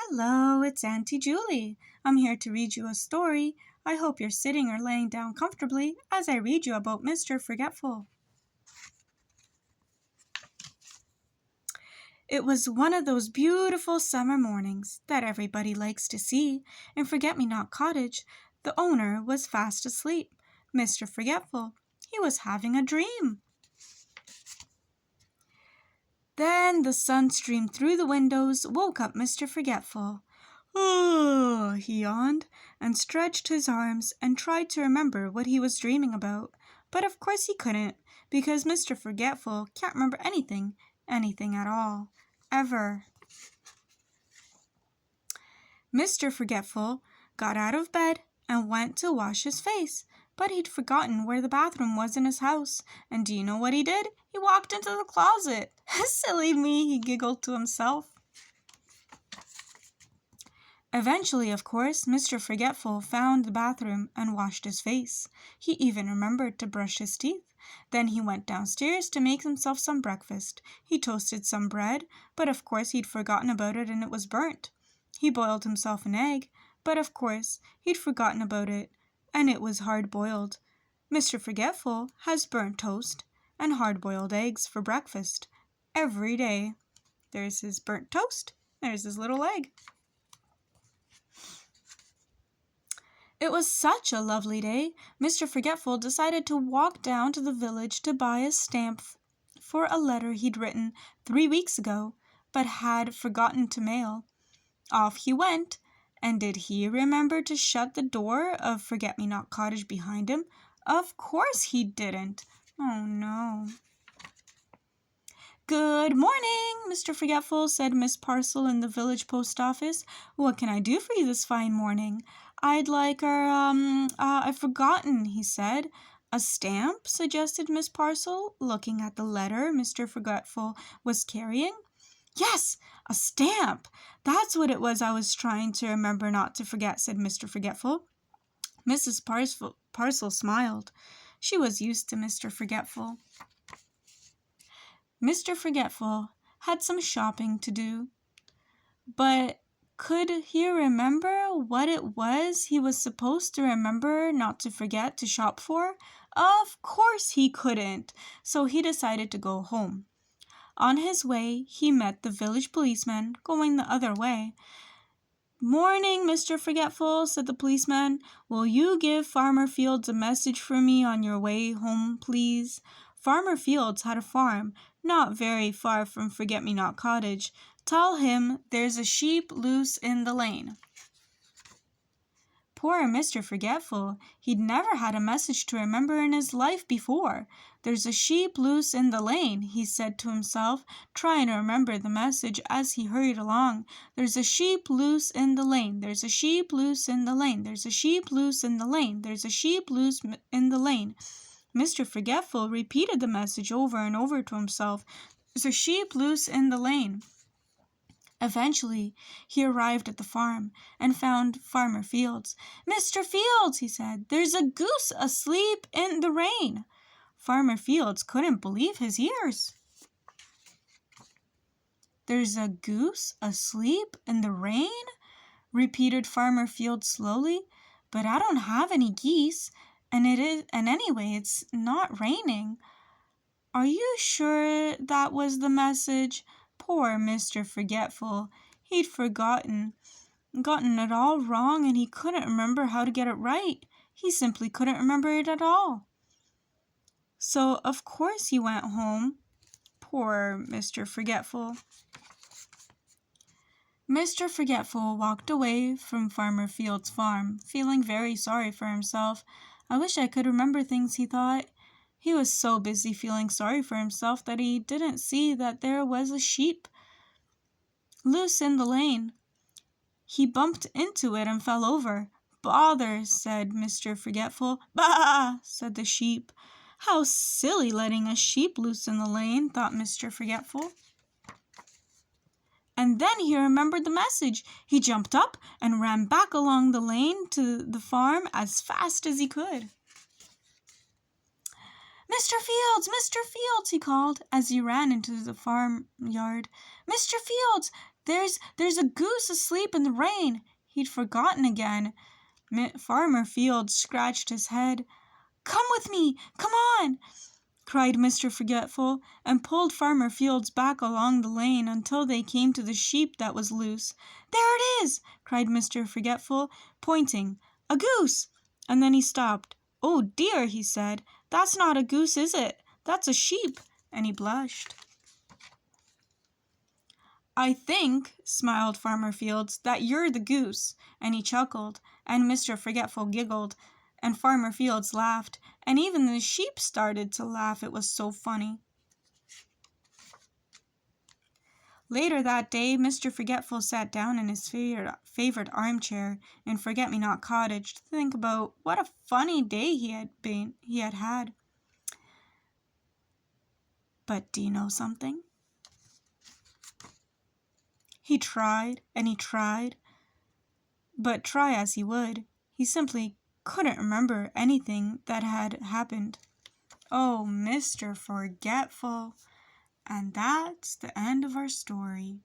Hello, it's Auntie Julie. I'm here to read you a story. I hope you're sitting or laying down comfortably as I read you about Mr. Forgetful. It was one of those beautiful summer mornings that everybody likes to see. In Forget-Me-Not Cottage, the owner was fast asleep. Mr. Forgetful, he was having a dream. Then the sun streamed through the windows, woke up Mr. Forgetful. Oh, he yawned and stretched his arms and tried to remember what he was dreaming about. But of course he couldn't, because Mr. Forgetful can't remember anything at all, ever. Mr. Forgetful got out of bed and went to wash his face, but he'd forgotten where the bathroom was in his house. And do you know what he did? He walked into the closet. Silly me, he giggled to himself. Eventually, of course, Mr. Forgetful found the bathroom and washed his face. He even remembered to brush his teeth. Then he went downstairs to make himself some breakfast. He toasted some bread, but of course he'd forgotten about it and it was burnt. He boiled himself an egg, but of course he'd forgotten about it and it was hard-boiled. Mr. Forgetful has burnt toast and hard-boiled eggs for breakfast every day. There's his burnt toast, there's his little egg. It was such a lovely day, Mr. Forgetful decided to walk down to the village to buy a stamp for a letter he'd written 3 weeks ago, but had forgotten to mail. Off he went, and did he remember to shut the door of Forget-Me-Not Cottage behind him? Of course he didn't. Oh no. Good morning, Mr. Forgetful, said Miss Parcel in the village post office. What can I do for you this fine morning? I'd like I've forgotten, he said. A stamp, suggested Miss Parcel, looking at the letter Mr. Forgetful was carrying. Yes, a stamp. That's what it was I was trying to remember not to forget, said Mr. Forgetful. Mrs. Parcel smiled. She was used to Mr. Forgetful. Mr. Forgetful had some shopping to do, but could he remember what it was he was supposed to remember not to forget to shop for? Of course he couldn't, so he decided to go home. On his way, he met the village policeman going the other way. Morning, Mr. Forgetful, said the policeman. Will you give Farmer Fields a message for me on your way home, please? Farmer Fields had a farm not very far from Forget-Me-Not Cottage. Tell him there's a sheep loose in the lane. Poor Mr. Forgetful, he'd never had a message to remember in his life before. There's a sheep loose in the lane, he said to himself, trying to remember the message as he hurried along. There's a sheep loose in the lane. There's a sheep loose in the lane. There's a sheep loose in the lane. There's a sheep loose in the lane. Mr. Forgetful repeated the message over and over to himself. There's a sheep loose in the lane. Eventually, he arrived at the farm and found Farmer Fields. Mr. Fields, he said, there's a goose asleep in the rain. Farmer Fields couldn't believe his ears. There's a goose asleep in the rain? Repeated Farmer Fields slowly. But I don't have any geese, and anyway, it's not raining. Are you sure that was the message? Poor Mr. Forgetful. He'd gotten it all wrong, and he couldn't remember how to get it right. He simply couldn't remember it at all. So, of course, he went home. Poor Mr. Forgetful. Mr. Forgetful walked away from Farmer Fields' farm, feeling very sorry for himself. I wish I could remember things, he thought. He was so busy feeling sorry for himself that he didn't see that there was a sheep loose in the lane. He bumped into it and fell over. Bother, said Mr. Forgetful. Bah, said the sheep. How silly letting a sheep loose in the lane, thought Mr. Forgetful. And then he remembered the message. He jumped up and ran back along the lane to the farm as fast as he could. Mr. Fields, he called as he ran into the farmyard. Mr. Fields, There's a goose asleep in the rain." He'd forgotten again. Farmer Field scratched his head. "Come with me! Come on!" cried Mr. Forgetful, and pulled Farmer Fields back along the lane until they came to the sheep that was loose. "There it is!" cried Mr. Forgetful, pointing. "A goose!" And then he stopped. "Oh dear," he said, "that's not a goose, is it? That's a sheep," and he blushed. "I think," smiled Farmer Fields, "that you're the goose," and he chuckled, and Mr. Forgetful giggled, and Farmer Fields laughed, and even the sheep started to laugh, it was so funny. Later that day, Mr. Forgetful sat down in his favorite armchair in Forget-Me-Not Cottage to think about what a funny day he had had. But do you know something? He tried and he tried, but try as he would, he simply couldn't remember anything that had happened. Oh, Mr. Forgetful. And that's the end of our story.